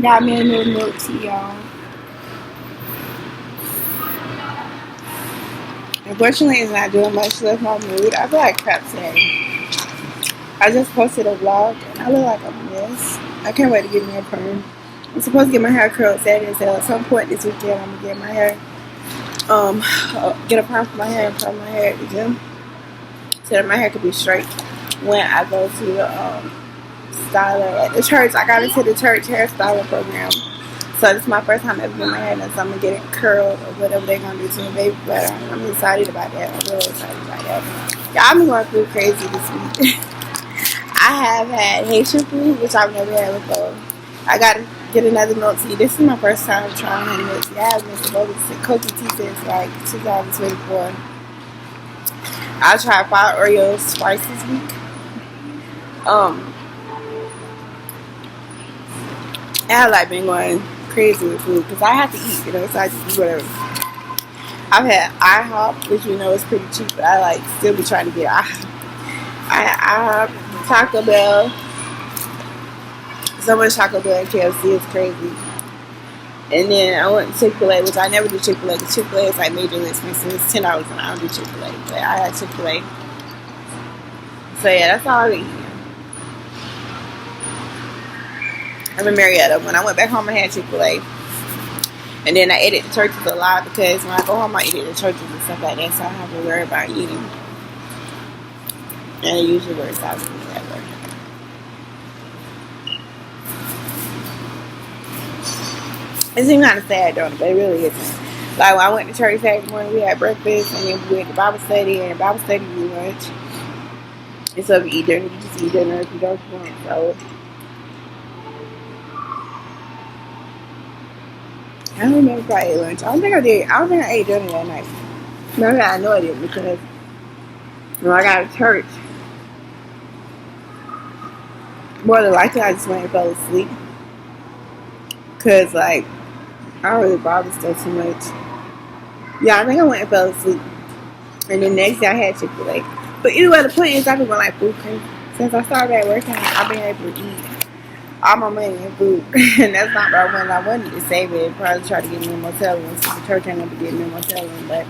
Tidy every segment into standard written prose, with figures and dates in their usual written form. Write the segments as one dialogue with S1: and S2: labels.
S1: Got me a new milk tea, y'all. Unfortunately, it's not doing much to lift my mood. I feel like crap today. I just posted a vlog and I look like a mess. I can't wait to get me a perm. I'm supposed to get my hair curled Saturday, so at some point this weekend I'm gonna get my hair, get a perm for my hair and perm my hair at the gym, so that my hair could be straight when I go to the styler at the church. I got into the church hairstyling program, so this is my first time ever getting my hair done. So I'm gonna get it curled or whatever they're gonna do to my baby. But I'm excited about that. I'm really excited about that. Yeah, I've been going through crazy this week. I have had Haitian food, which I've never had before. I gotta get another milk tea. This is my first time trying honey milk tea. I haven't been supposed to cocoa tea since like 2024. I tried 5 Oreos twice this week. I have like been going crazy with food because I have to eat, so I just eat whatever. I've had IHOP, which is pretty cheap, but I like still be trying to get IHOP, Taco Bell. So much Taco Bell and KFC is crazy. And then I went to Chick-fil-A, which I never do Chick-fil-A because Chick-fil-A is like majorly expensive. It's $10 and I don't do Chick-fil-A, but I had Chick-fil-A. So yeah, that's all I eat. I'm in Marietta. When I went back home, I had Chick-fil-A. And then I ate at the churches a lot because when I go home, I eat at the churches and stuff like that, so I don't have to worry about eating. And it usually works out for me that way. It seems kind of sad, don't it? But it really isn't. Like when I went to church Saturday morning, we had breakfast, and then we went to Bible study, and Bible study we lunch. And so if you eat dinner, you just eat dinner if you don't want. So I don't remember if I ate lunch. I don't think I did. I don't think I ate dinner that night. No, I know I didn't because when I got to church, more than likely I just went and fell asleep. Because, like, I don't really bother stuff too much. Yeah, I think I went and fell asleep. And then next day I had Chick-fil-A. But either way, the point is I've been going like food crazy. Since I started at work, I've been able to eat all my money in food. And that's not what I wanted. I wanted to save it and probably try to get me a motel room since the church ain't gonna be getting me a motel room. But,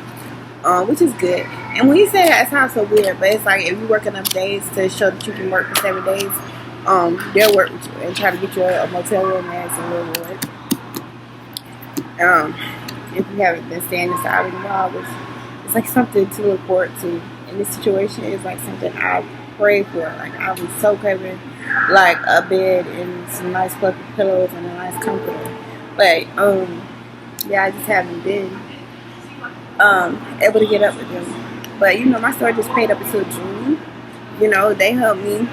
S1: which is good. And when you say that, it sounds so weird. But it's like if you work enough days to show that you can work for 7 days, they'll work with you and try to get you a motel room as a reward. If you haven't been staying inside in a while, it's like something to look forward to. And this situation is like something I pray for. Like I was so craving like a bed and some nice fluffy pillows and a nice comforter. But yeah, I just haven't been able to get up with them. But my storage is paid up until June. They helped me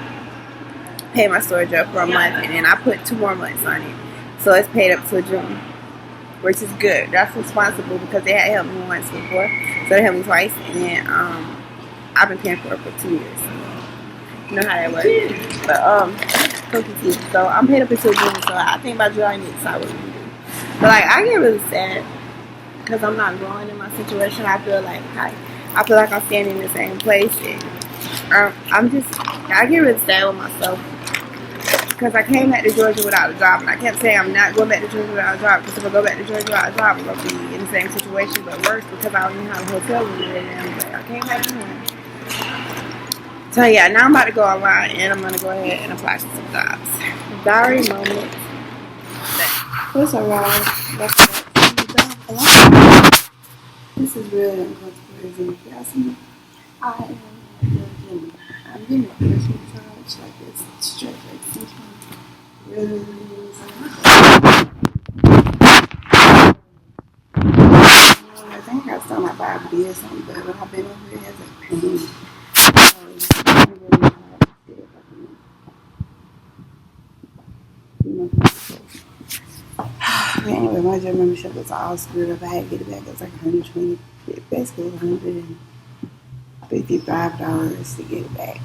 S1: pay my storage up for a month, and then I put 2 more months on it, so it's paid up till June, which is good. That's responsible because they had helped me once before, so they helped me twice, and then I've been paying for it for 2 years. You know how that works. But cookie. So I'm paid up until June, so I think by July I need to decide what we do. But like I get really sad because I'm not growing in my situation. I feel like I'm standing in the same place, and I get really sad with myself. Because I came back to Georgia without a job, and I kept saying I'm not going back to Georgia without a job, because if I go back to Georgia without a job, I'm going to be in the same situation, but worse, because I don't know how the hotel room is now. But I came back anyway. So yeah, now I'm about to go online, and I'm going to go ahead and apply for some jobs. Diary moment. What's up, y'all? This is really uncomfortable, y'all see? I'm getting a personal charge like this stretch like 6 months. Really, I think I still might buy a beer or something, but when I've been over here, it's like pain. Anyway, my gym membership was all screwed up. I had to get it back. It was like $120, basically $155 to get it back.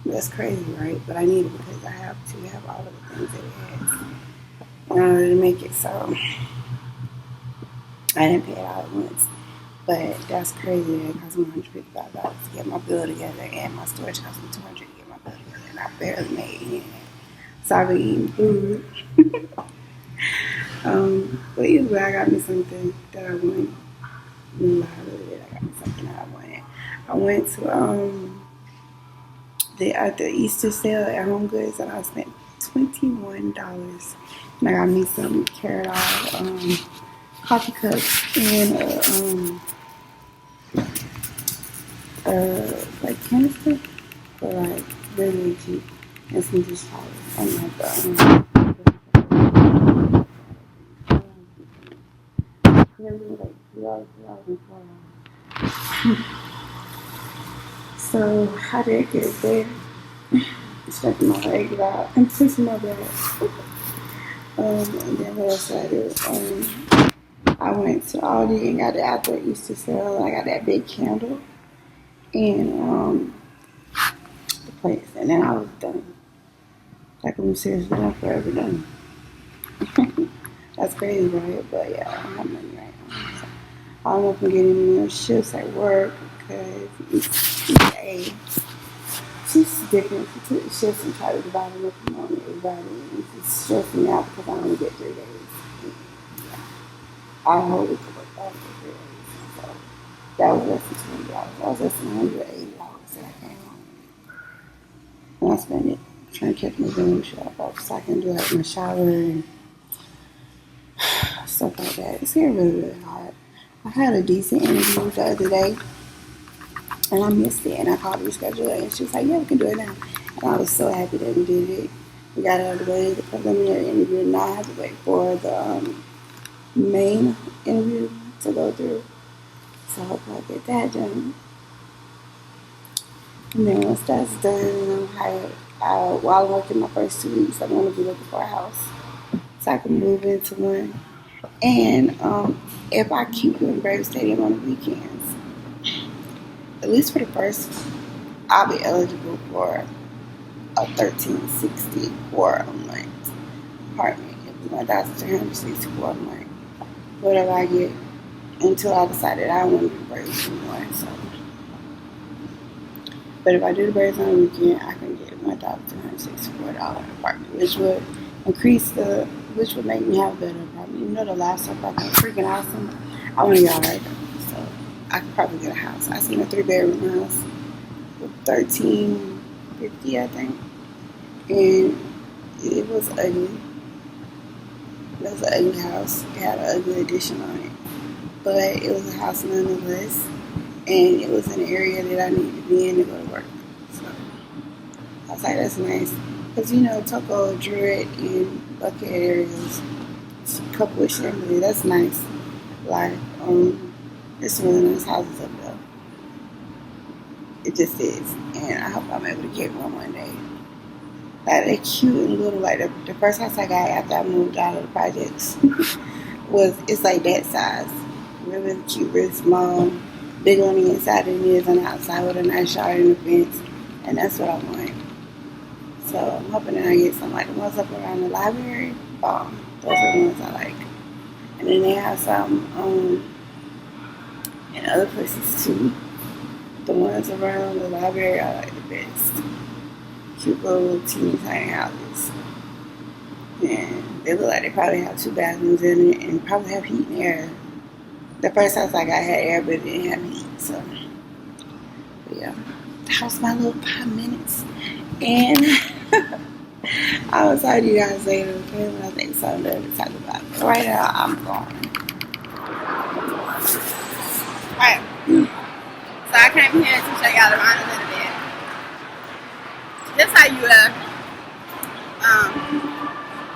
S1: That's crazy, right? But I need it because I have to have all of the things that it has in order to make it. So I didn't pay it all at once. But that's crazy. It cost me $155 to get my bill together, and my storage cost me $200 to get my bill together, and I barely made any of that. So I've been eating food. But either way, I got me something that I wanted. No, I really did. I got me something that I wanted. I went to at the Easter sale at Home Goods, and I spent $21, and I got me some carrot coffee cups and like canister for like really cheap, and some dish towels and like like So I did get there, stepping my leg out and pushing my bag. And then what else I did? I went to Aldi and got it out there Easter sale. I got that big candle and the place, and then I was done. Like I'm seriously not forever done. That's crazy, right? But yeah, I don't have money right now. So I don't know if I'm getting more shifts at work because it's just different. She took the shifts and tried to divide them up among everybody. And it's just stressing me out because I only get 3 days. Yeah. I hope it could work out for 3 days. So that was less than $20. That was less than $180 that I came home. And I spent it trying to catch my room shop up so I can do like my shower and stuff like that. It's getting really, really hard. I had a decent interview the other day and I missed it, and I called the rescheduler and she was like, yeah, we can do it now. And I was so happy that we did it. We got out of the way, the preliminary interview, and now I have to wait for the main interview to go through. So I hope I get that done. And then once that's done and I'm hired, while I'm working my first 2 weeks, I'm going to be looking for a house so I can move into one. And if I keep doing Brave Stadium on the weekends, at least for the first, I'll be eligible for a $1,360 for a month apartment. It'll be $1,364 a month. Whatever I get until I decided I don't want to do Braves anymore. So, but if I do the Braves on the weekend, I can get $1,364 apartment, which would which would make me have a better apartment. Even though the last apartment was freaking awesome, I want to get all right though. So I could probably get a house. I seen a 3-bedroom house with $1,350, I think, and it was ugly. It was an ugly house. It had an ugly addition on it, but it was a house nonetheless, and it was in an area that I needed to be in to go to work. So I was like, that's nice. Because, Tucko, Druid, and Buckhead areas, a couple of Chambly, that's nice. Like, it's really nice houses up there. It just is. And I hope I'm able to get one day. Like, they're cute and little. Like, the first house I got after I moved out of the projects it's like that size. Really, really cute, really small. Big on the inside than it is on the outside with a nice yard and a fence. And that's what I want. So I'm hoping that I get some like the ones up around the library. Those are the ones I like. And then they have some in other places too. The ones around the library are like the best. Cute little teeny tiny houses. And they look like they probably have 2 bathrooms in it and probably have heat and air. The first house I got had air but it didn't have heat. So but yeah. The house my little 5 minutes. And I will talk to you guys later, okay? When I think something to talk about. But right now, I'm gone. Alright. So I came here to show y'all around a little bit. This how you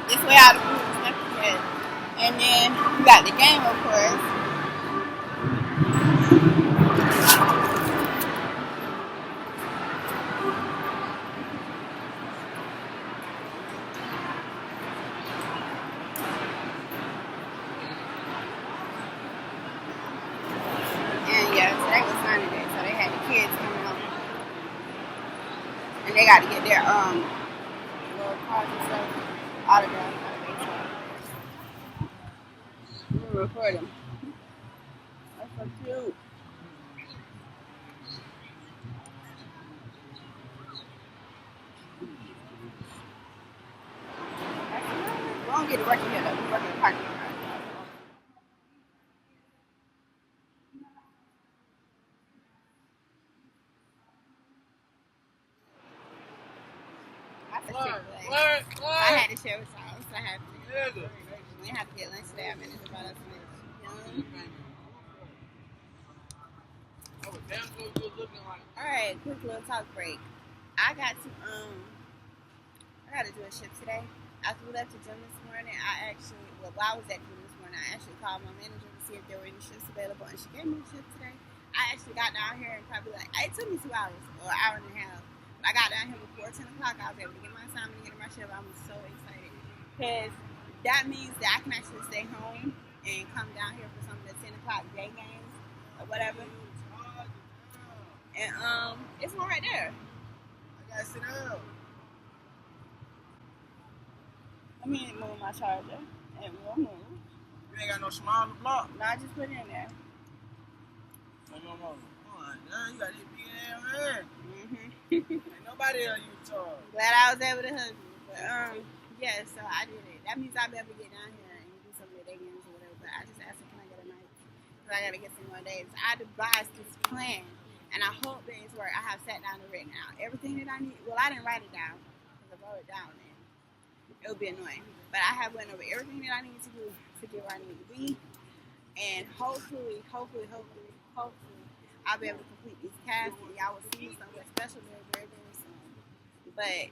S1: this way out of the room. And then you got the game, of course. And they got to get their little cards and stuff autographed by the baseball. I'm gonna record them. That's so cute. We don't get to work in here though. We work in the parking lot. have to. We have to get lunch today. I'm in the about us Alright, quick little talk break. I got to do a shift today. After we left the gym this morning, while I was at the gym this morning, I actually called my manager to see if there were any shifts available, and she gave me a shift today. I actually got down here and probably it took me 2 hours or an hour and a half. But I got down here before 10 o'clock. I was able to get my assignment and get my shift. I was so excited because that means that I can actually stay home and come down here for some of the 10 o'clock day games or whatever. And it's one right there.
S2: I gotta sit down.
S1: Let me move my charger and we'll move.
S2: You ain't got no smile on the block?
S1: No, I just put it in there.
S2: No. Now you got this big ass man. Ain't nobody else you talk.
S1: Glad I was able to hug you. But yeah, so I did it. That means I'll be able to get down here and do some of the day games or whatever. But I just asked her, can I get a night? Because I gotta get some more days. I devised this plan. And I hope that it's work. I have sat down and written out everything that I need. Well, I didn't write it down because I wrote it down and it would be annoying. But I have went over everything that I need to do to get where I need to be. And hopefully, I'll be able to complete these tasks and y'all will see something special very, very, very soon. But,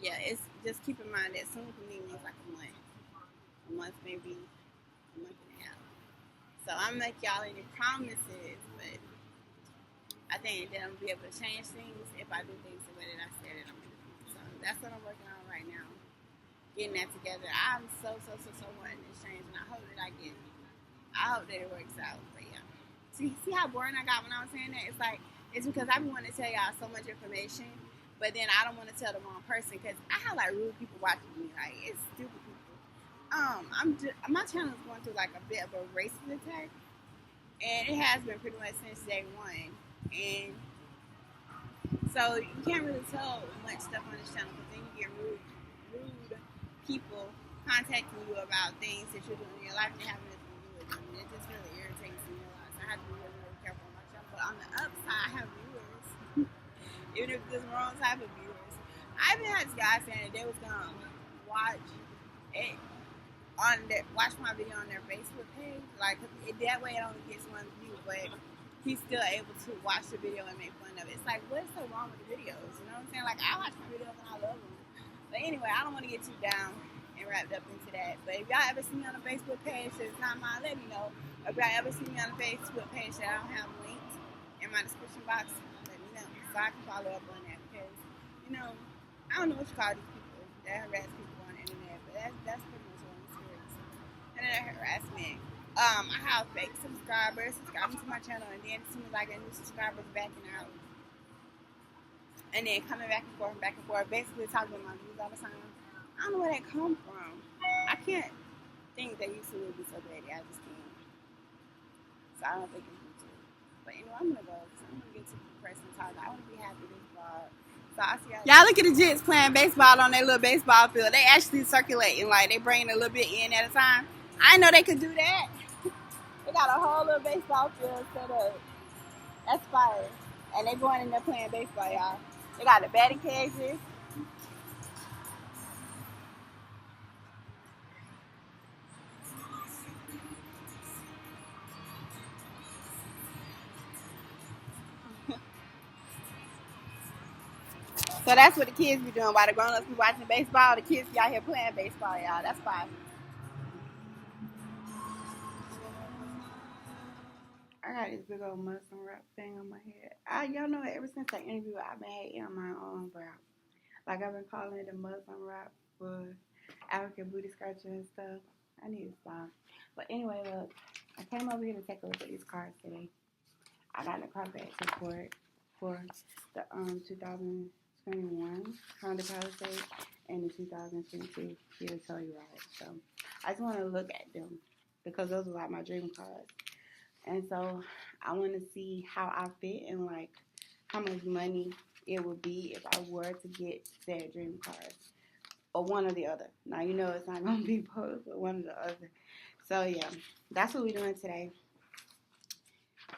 S1: yeah, it's just keep in mind that soon for me means like a month. A month, maybe a month and a half. So I'm gonna make y'all any promises, but I think that I'm gonna be able to change things if I do things the way that I said that I'm gonna do. So that's what I'm working on right now, getting that together. I'm so wanting this change, and I hope that it works out. But yeah, see how boring I got when I was saying that? It's because I've been wanting to tell y'all so much information, but then I don't want to tell the wrong person because I have like rude people watching me. Like it's stupid people. My channel is going through like a bit of a racist attack, and it has been pretty much since day one. And so you can't really tell much stuff on this channel because then you get rude people contacting you about things that you're doing in your life and having nothing to do with them. And it just really irritates me a lot. So I have to be really, really careful on my channel. But on the upside, I have viewers, even if it's the wrong type of viewers. I even had this guy saying that they was gonna watch my video on their Facebook page, like that way it only gets one view, but he's still able to watch the video and make fun of it. It's like, what's so wrong with the videos? You know what I'm saying? Like, I watch my videos and I love them. But anyway, I don't want to get too down and wrapped up into that. But if y'all ever see me on a Facebook page that's not mine, let me know. If y'all ever see me on a Facebook page that I don't have linked in my description box, let me know so I can follow up on that. Because, you know, I don't know what you call these people that harass people on the internet, but that's pretty much what I'm serious. Internet harassment. I have fake subscribers subscribing to my channel, and then as soon as I get new subscribers, backing out, and then coming back and forth, basically talking about my views all the time. I don't know where that come from. I can't think that YouTube would be so bad. I just can't. So I don't think it's YouTube. But anyway, I'm gonna go because I'm gonna get to the person talking. I want to be happy this vlog. So I see y'all look at the Jets playing baseball on their little baseball field. They actually circulating, like they bringing a little bit in at a time. I didn't know they could do that. They got a whole little baseball field set up. That's fire. And they going in there playing baseball, y'all. They got the batting cages. So that's what the kids be doing while the grown-ups be watching baseball. The kids be out here playing baseball, y'all. That's fine. I got this big old Muslim wrap thing on my head. Y'all know ever since that interview, I've been hating on my own wrap. Like I've been calling it a Muslim wrap for African booty scratchers and stuff. I need to stop. But anyway, look, I came over here to take a look at these cars today. I got the car batch report for the 2021 Honda Palisade and the 2022 Kia Telluride. So I just want to look at them because those are like my dream cars. And so I want to see how I fit and like how much money it would be if I were to get said dream cars. Or one or the other. Now, you know it's not going to be both, but one or the other. So, yeah, that's what we're doing today.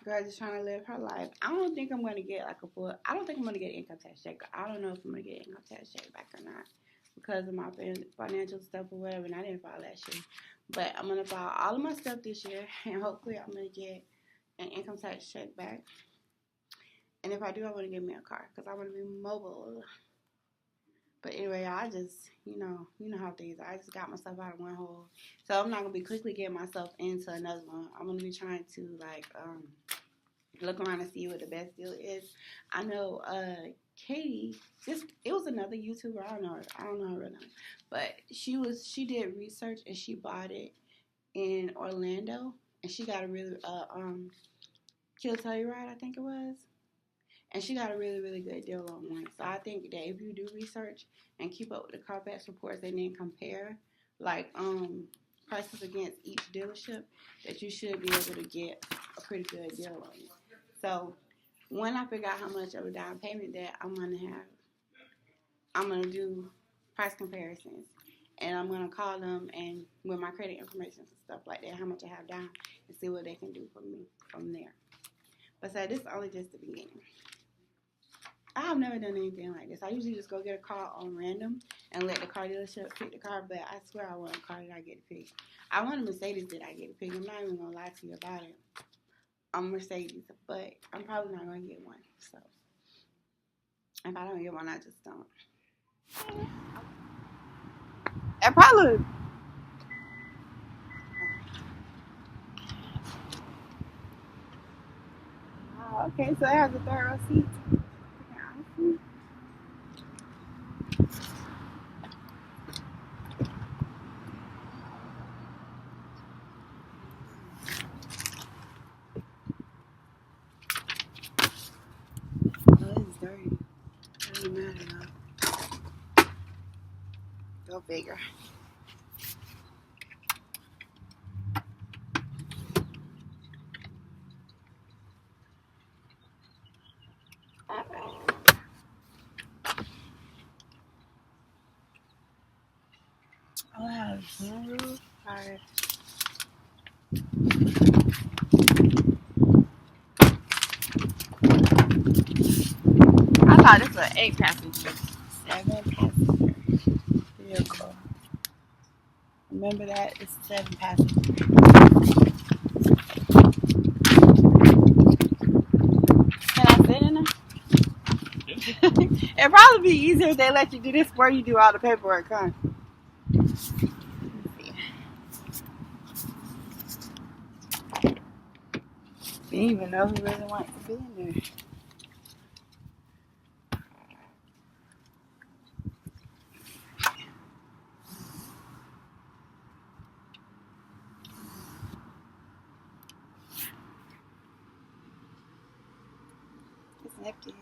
S1: Girl is trying to live her life. I don't think I'm going to get like I don't think I'm going to get an income tax check. I don't know if I'm going to get an income tax check back or not.
S3: because of my financial stuff or whatever, and I didn't file last year. But I'm going to file all of my stuff this year, and hopefully I'm going to get an income tax check back. And if I do, I want to get me a car because I want to be mobile. But anyway, I just, you know how things are. I just got myself out of one hole. So I'm not going to be quickly getting myself into another one. I'm going to be trying to, like, look around and see what the best deal is. I know Katie, it was another YouTuber. I don't know her real name. But she did research and she bought it in Orlando. And she got a really, Keyseir, I think it was. And she got a really, really good deal on one. So I think that if you do research and keep up with the Carfax reports and then compare, like, prices against each dealership, that you should be able to get a pretty good deal on it. So when I figure out how much of a down payment that I'm going to have, I'm going to do price comparisons. And I'm going to call them and with my credit information and stuff like that, how much I have down, and see what they can do for me from there. But so this is only just the beginning. I have never done anything like this. I usually just go get a car on random and let the car dealership pick the car, but I swear I want a car that I get to pick. I want a Mercedes that I get to pick. I'm not even going to lie to you about it. I'm Mercedes, but I'm probably not going to get one. So if I don't get one, I just don't. It probably... Oh, okay, so it has a third row seat. Go bigger. Oh, I have sunroof. Alright. I thought this was an 8-passenger. 7-passenger vehicle. Remember that? It's 7-passenger. Can I sit in them? It'd probably be easier if they let you do this before you do all the paperwork, huh? You didn't even know who really wants to be in there. It's empty.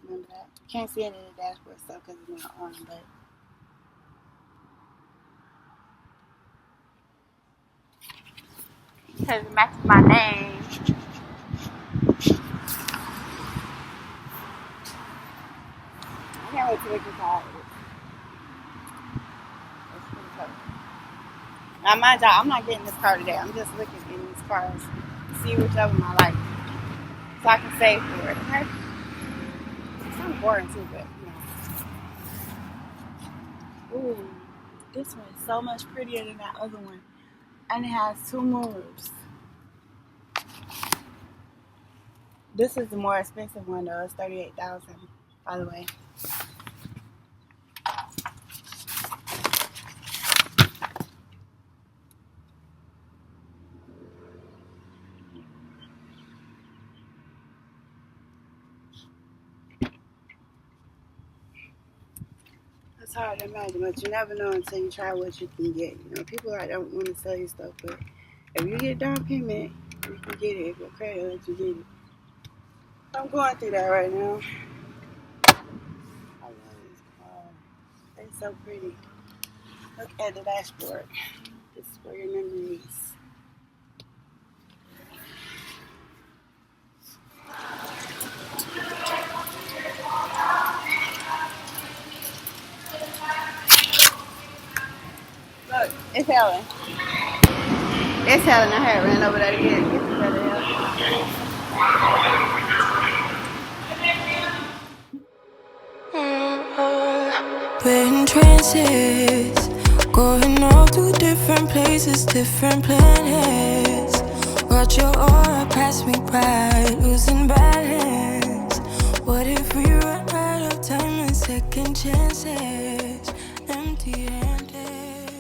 S3: Remember that? Can't see any of the dashboard stuff because it's not on, but because it matches my name. I can't wait to look inside it. It's pretty cool. Now, mind y'all, I'm not getting this car today. I'm just looking in these cars to see which of them I like, so I can save for it. Okay? It's kind of boring too, but you know. Ooh, this one is so much prettier than that other one, and it has 2 moves. This is the more expensive one though. It's $38,000, by the way. It's hard to imagine, but you never know until you try what you can get. You know, people don't want to sell you stuff, but if you get down payment, you can get it. If your credit lets you get it. I'm going through that right now. I love these cars. They're so pretty. Look at the dashboard. This is for your memories. Look, it's Helen. It's Helen. I had ran over there to get the better help. We're in transit.
S4: chances. Going off to different places, different planets. Watch your aura pass me by, losing balance. What if we run out of time and second chances? Empty-handed.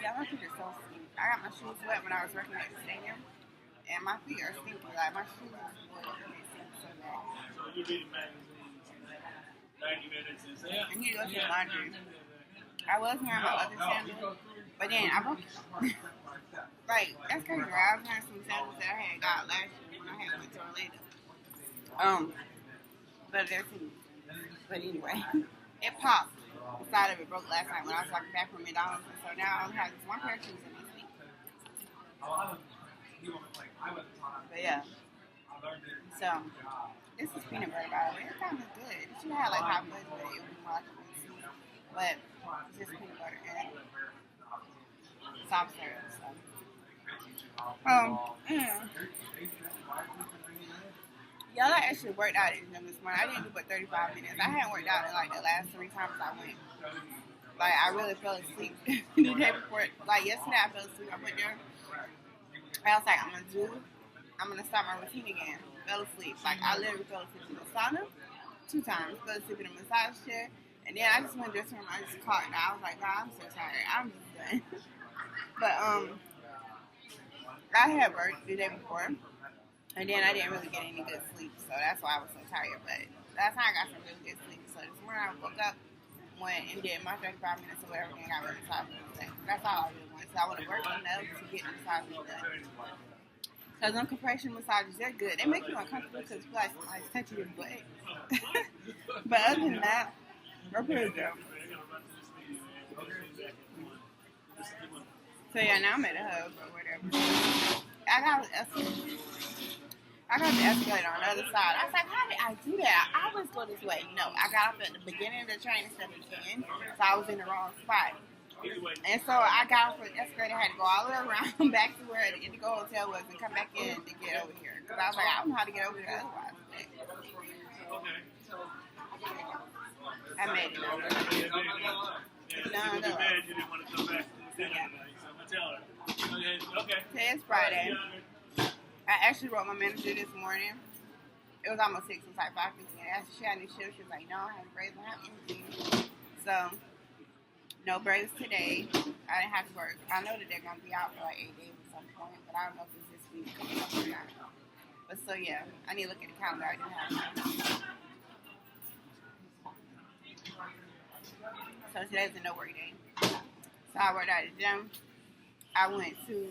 S1: Yeah, my feet are so sweet. I got my shoes wet when I was working at the stadium, and my feet are stinky. Like, my shoes are spoiled and they stink so bad.
S2: So you read magazines 90 minutes and say,
S1: I need to go to the laundry. I was wearing my other sandals, but then I broke like, that's crazy, right? I was wearing some sandals that I had got last year when I had went to Orlando. But they're too. But anyway, it popped. The side of it broke last night when I was walking back from McDonald's, and so now I only have this one pair of shoes in my feet. But yeah. So, this is peanut butter, by the way. It kind of good. It should have like hot fudge, but it would be more like a sweet. But it's just peanut butter and soft serve. So. Y'all, I actually worked out at the gym this morning. I didn't do but 35 minutes. I hadn't worked out in like the last 3 times I went. Like, I really fell asleep the day before. Like, yesterday I fell asleep. I went there. I was like, I'm gonna start my routine again. Fell asleep. Like, I literally fell asleep in the sauna 2 times. Fell asleep in a massage chair. And then I just went to the dressing room. I just caught it. I was like, God, I'm so tired. I'm just done. But, I had work the day before. And then I didn't really get any good sleep. So that's why I was so tired. But last night I got some really good sleep. So this morning I woke up, went and did my 35 minutes or whatever, and got my massage done. That's all I really wanted. So I want to work enough to get the massage done. Because them compression massages, they're good. They make you uncomfortable because you feel like somebody's touching your butt. But other than that, they're pretty good. So yeah, now I'm at a hub or whatever. I got the escalator on the other side. I was like, how did I do that? I always go this way. No, I got up at the beginning of the train instead of the end, so I was in the wrong spot. And so I got off the escalator, had to go all the way around back to where the Indigo Hotel was and come back in to get over here. Because I was like, I don't know how to get over here otherwise. I made it over. No. Today is Friday. I actually wrote my manager this morning. It was almost 6. It was like 5:50. And I asked if she had any shifts. She was like, no, I have braids. I don't have anything. So, no braids today. I didn't have to work. I know that they're going to be out for like 8 days at some point. But I don't know if it's this week coming up or not. But so, yeah. I need to look at the calendar. I didn't have it. So, today's a no work day. So, I worked out at the gym. I went to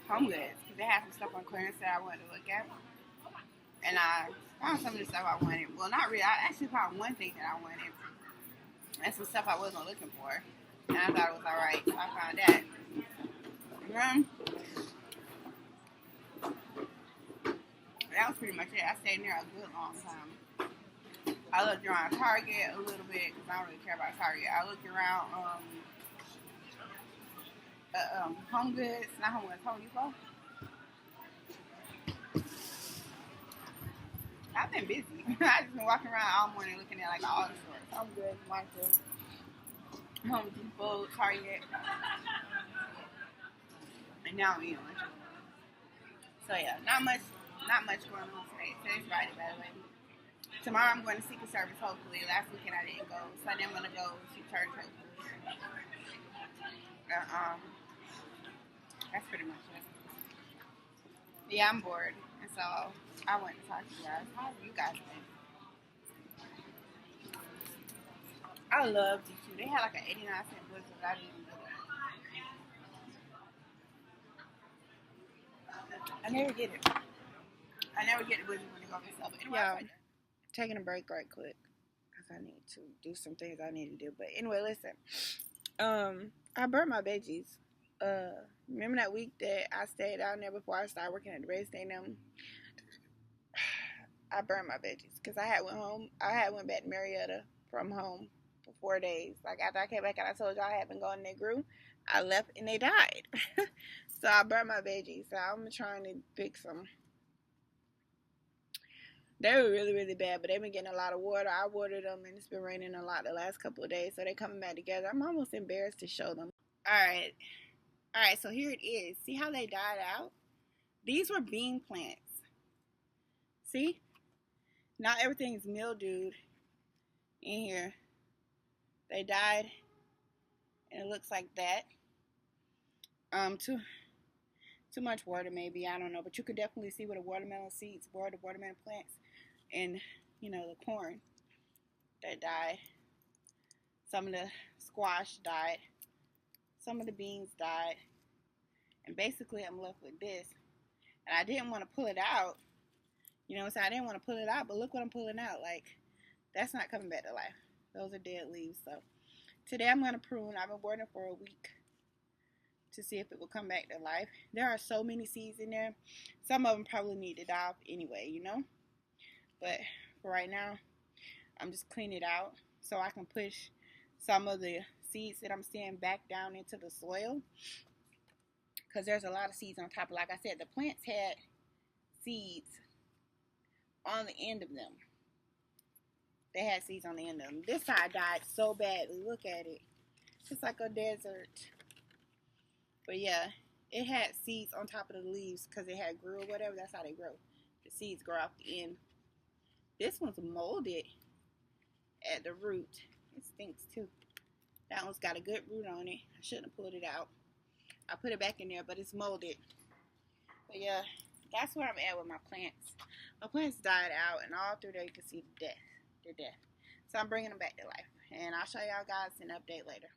S1: Home Goods because they had some stuff on clearance that I wanted to look at, and I found some of the stuff I wanted. Well, not really. I actually found one thing that I wanted, and some stuff I wasn't looking for, and I thought it was all right. So I found that. That was pretty much it. I stayed in there a good long time. I looked around Target a little bit because I don't really care about Target. I looked around Home Goods, not Home Goods, Home Depot. I've been busy. I've just been walking around all morning looking at like all the stores. Home Goods, Michaels, Home Depot, Target. And now I'm eating lunch. So yeah, not much going on today. Today's Friday, by the way. Tomorrow I'm going to Secret Service, hopefully. Last weekend I didn't go. Sunday I'm going to go to church, hopefully. That's pretty much it. Yeah, I'm bored. And so I went to talk to you guys. How have you guys been? I love DQ. They had like an 89-cent blizzard, but I didn't even get it. I never get it. I never get the blizzard when they go on sale. But anyway, taking a break right quick because I need to do some things I need to do. But anyway, listen. I burnt my veggies. Remember that week that I stayed down there before I started working at the Red Stadium? I burned my veggies because I had went home. I had went back to Marietta from home for 4 days. Like after I came back and I told y'all I had been going, they grew. I left and they died. So I burnt my veggies. So I'm trying to fix them. They were really, really bad, but they've been getting a lot of water. I watered them, and it's been raining a lot the last couple of days, so they're coming back together. I'm almost embarrassed to show them. Alright, so here it is. See how they died out? These were bean plants. See? Now everything's mildewed in here. They died, and it looks like that. Too much water maybe, I don't know, but you could definitely see where the watermelon seeds were, the watermelon plants, and the corn that died. Some of the squash died, some of the beans died, and basically I'm left with this. And I didn't want to pull it out, you know what I'm saying? I didn't want to pull it out, but look what I'm pulling out. Like, that's not coming back to life. Those are dead leaves. So today I'm going to prune. I've been waiting for a week to see if it will come back to life. There are so many seeds in there. Some of them probably need to die off anyway, But for right now, I'm just cleaning it out so I can push some of the seeds that I'm seeing back down into the soil. Because there's a lot of seeds on top. Like I said, the plants had seeds on the end of them. They had seeds on the end of them. This side died so badly. Look at it. It's like a desert. But yeah, it had seeds on top of the leaves because it had grew or whatever. That's how they grow. The seeds grow off the end. This one's molded at the root. It stinks too. That one's got a good root on it. I shouldn't have pulled it out. I put it back in there, but it's molded. But yeah, that's where I'm at with my plants. My plants died out, and all through there you can see the death. So I'm bringing them back to life. And I'll show y'all guys an update later.